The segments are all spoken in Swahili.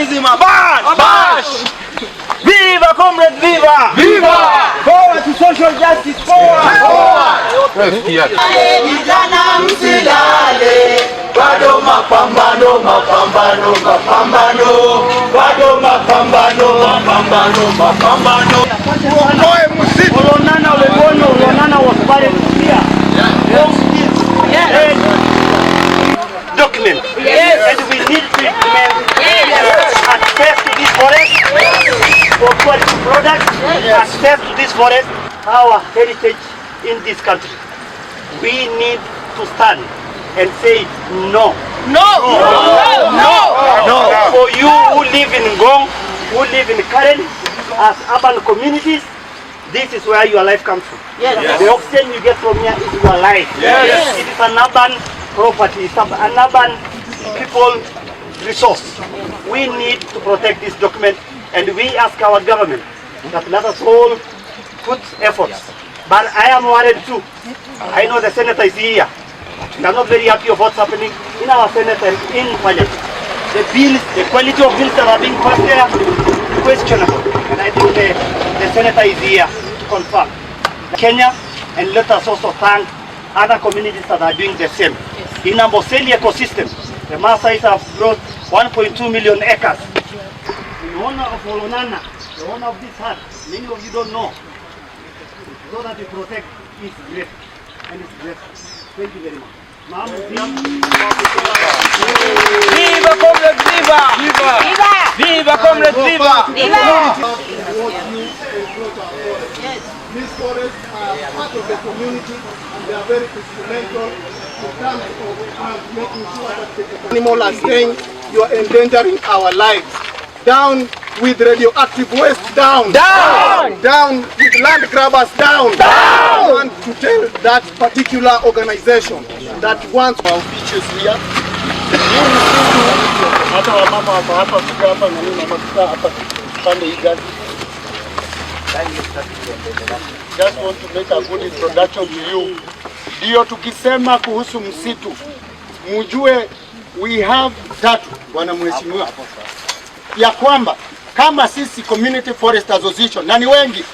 mzima. Bash! Viva comrade, viva! Viva! Forward to social justice, forward! Vijana msilale, bado mapambano, mapambano, mapambano, bado mapambano, mapambano, mapambano. Tuondoe msitu. Olonana ulebono, Olonana was buried here. Yes. Document. Yes. And we need to implement access to this forest for quality products, access to this forest, our heritage in this country. We need to stand and say no. No! No! No! No! For you who live in Ngong, who live in Karen, as urban communities, this is where your life comes from. Yes. Yes. The oxygen you get from here is your life. Yes. Yes. It is an urban property, it's an urban people resource. We need to protect this document, and we ask our government that let us all put efforts. But I am worried too. I know the senator is here. We are not very happy of what's happening in our Senate and in Parliament. The bills, the quality of bills that are being passed there, questionable. And I think the senator is here to confirm. Kenya, and let us also thank other communities that are doing the same. In Amboseli ecosystem, the Maasais have brought 1.2 million acres. The owner of Olonana, the owner of this hut, many of you don't know, so that we protect is great, and it's great. Thank you very much. Viva comrade, viva! Viva! Viva! Viva comrade, viva! Viva! These forests are part of the community, and they are very instrumental in terms of making sure that the animals are staying. You are endangering our lives. Down with radioactive waste, down! Down! Down with land grabbers, down! Down! I want to tell that particular organization that wants our beaches here. Just want to make a good introduction to you. Ndio tukisema kuhusu msitu, mjue we have tatu, bwana mheshimiwa, ya kwamba kama sisi Community Forest Association, na ni wengi,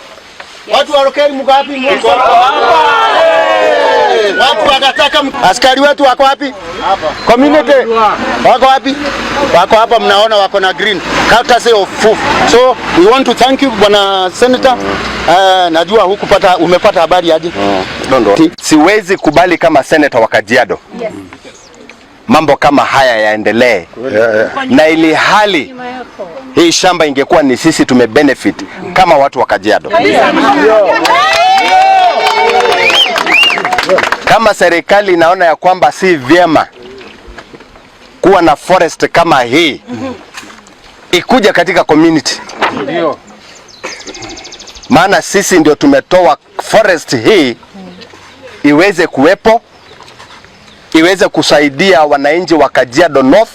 watu wa Rokeri mko wapi? Mko hapa. Watu wanataka askari wetu wako wapi? Hapa. Community wako wapi? Wako hapa, mnaona wako na green. Courtesy of FUF. So we want to thank you bwana Senator. Najua hukupata, umepata habari aje? Siwezi kubali kama Senator wa Kajiado. Yes. Mambo kama haya yaendelee. Na ili hali hii shamba ingekuwa ni sisi tumebenefit kama watu wa Kajiado. Kama serikali inaona ya kwamba si vyema kuwa na forest kama hii ikuja katika community, ndio maana sisi ndio tumetoa forest hii iweze kuwepo, iweze kusaidia wananchi wa Kajiado North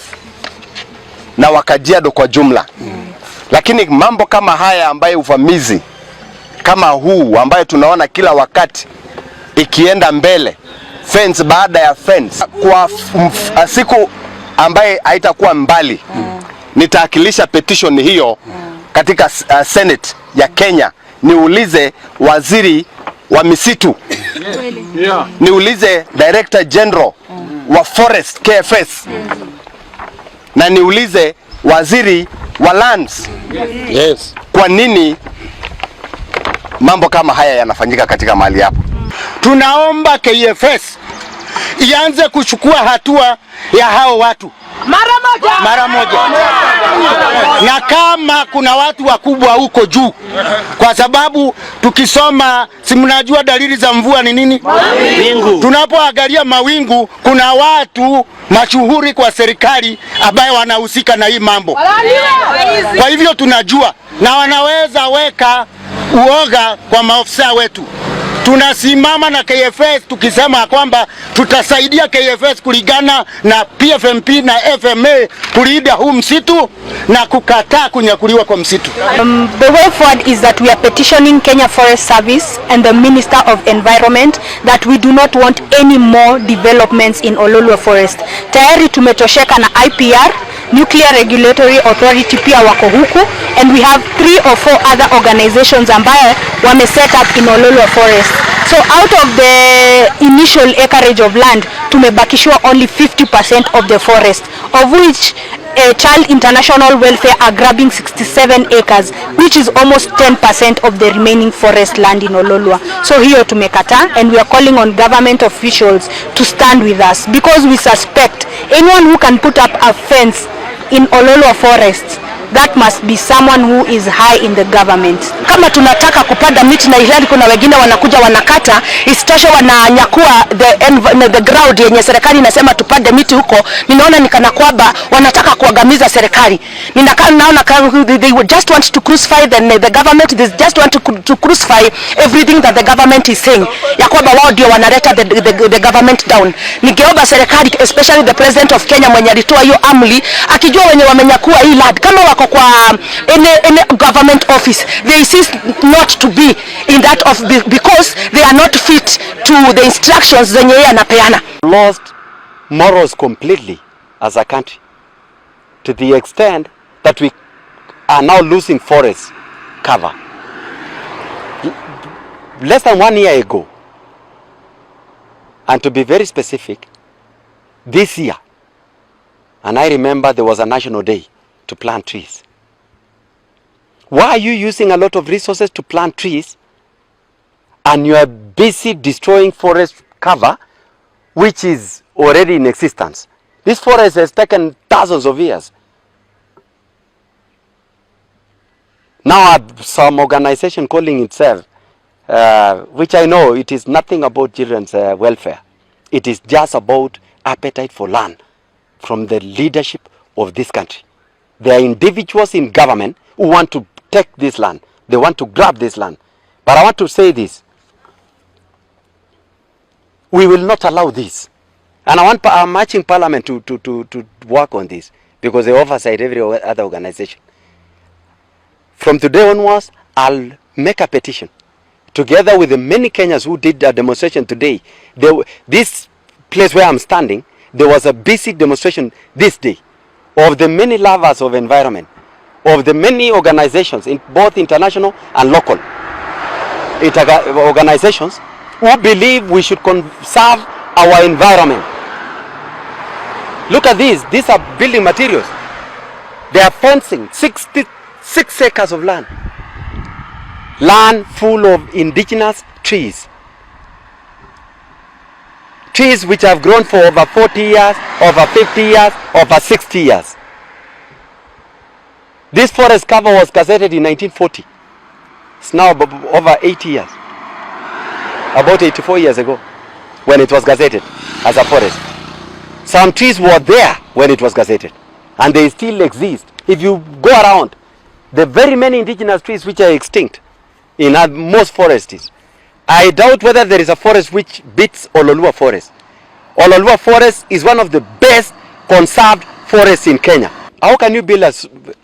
na wa Kajiado kwa jumla. Lakini mambo kama haya ambayo uvamizi kama huu ambayo tunaona kila wakati ikienda mbele, fence baada ya fence, kwa siku ambaye haitakuwa mbali nitaakilisha petition hiyo katika Senate ya Kenya, niulize waziri wa misitu, niulize Director General wa Forest KFS, na niulize waziri wa lands. Yes. Kwa nini mambo kama haya yanafanyika katika mahali hapo? Tunaomba KFS ianze kuchukua hatua ya hao watu mara moja. Na kama kuna watu wakubwa huko juu, kwa sababu tukisoma, si mnajua dalili za mvua ni nini? Mawingu. Tunapoangalia mawingu, kuna watu mashuhuri kwa serikali ambaye wanahusika na hii mambo. Kwa hivyo tunajua, na wanaweza weka uoga kwa maofisa wetu. Tunasimama na KFS tukisema kwamba tutasaidia KFS kulingana na PFMP na FMA kulinda huu msitu na kukataa kunyakuliwa kwa msitu. The way forward is that we are petitioning Kenya Forest Service and the Minister of Environment that we do not want any more developments in Oloolua Forest. Tayari tumetosheka na IPR Nuclear Regulatory Authority pia wako huku, and we have 3 or 4 other organizations ambayo wame set up in Oloolua forest. So out of the initial acreage of land, tumebakishwa only 50% of the forest, of which Child International Welfare are grabbing 67 acres, which is almost 10% of the remaining forest land in Oloolua. So hiyo tumekata, and we are calling on government officials to stand with us, because we suspect anyone who can put up a fence in Oloolua forest, that must be someone who is high in the government. Kama tunataka kupanda miti na ilhali kuna wengine wanakuja wanakata, isitoshe wananyakua the ground yenye serikali inasema tupande miti huko, ninaona ni kana kwamba wanataka kuangamiza serikali. Naona they just want to crucify the government, they just want to crucify everything that the government is saying, ya kwamba wao ndio wanaleta the government down. Ningeomba serikali, especially the president of Kenya mwenye alitoa hiyo amri, akijua wenye wamenyakua hii land, kama wako kwa any government office, they insist not to be in that office because they are not fit to the instructions zenye yeye anapeana. Lost morals completely as a country, to the extent that we are now losing forest cover. Less than 1 year ago, and to be very specific, this year, and I remember there was a national day to plant trees. Why are you using a lot of resources to plant trees and you are busy destroying forest cover which is already in existence? This forest has taken thousands of years. Now some organization calling itself, which I know it is nothing about children's welfare. It is just about appetite for land from the leadership of this country. There are individuals in government who want to take this land. They want to grab this land. But I want to say this. We will not allow this. And I'm urging Parliament to work on this, because they oversight every other organization. From today onwards, I'll make a petition together with the many Kenyans who did a demonstration today. This place where I'm standing, there was a basic demonstration this day of the many lovers of environment, of the many organizations, both international and local organizations, who believe we should conserve our environment. Look at these. These are building materials. They are fencing 66 acres of land. Land full of indigenous trees. Trees which have grown for over 40 years, over 50 years, over 60 years. This forest cover was gazetted in 1940. It's now over 80 years. About 84 years ago, when it was gazetted as a forest. Some trees were there when it was gazetted, and they still exist. If you go around, the very many indigenous trees which are extinct in most forests, I doubt whether there is a forest which beats Oloolua forest. Oloolua forest is one of the best conserved forests in Kenya. How can you build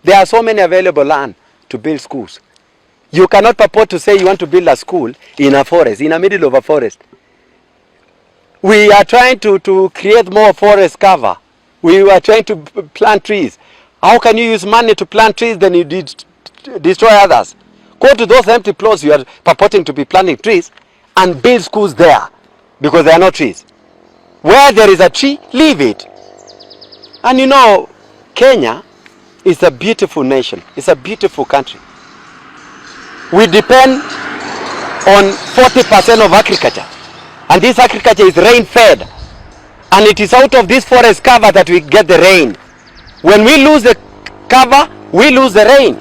there are so many available land to build schools. You cannot purport to say you want to build a school in a forest, in the middle of a forest. We are trying to create more forest cover. We are trying to plant trees. How can you use money to plant trees then you destroy others? Go to those empty plots you are purporting to be planting trees and build schools there, because there are no trees. Where there is a tree, leave it. And you know, Kenya is a beautiful nation. It's a beautiful country. We depend on 40% of agriculture. And this agriculture is rain fed. And it is out of this forest cover that we get the rain. When we lose the cover, we lose the rain.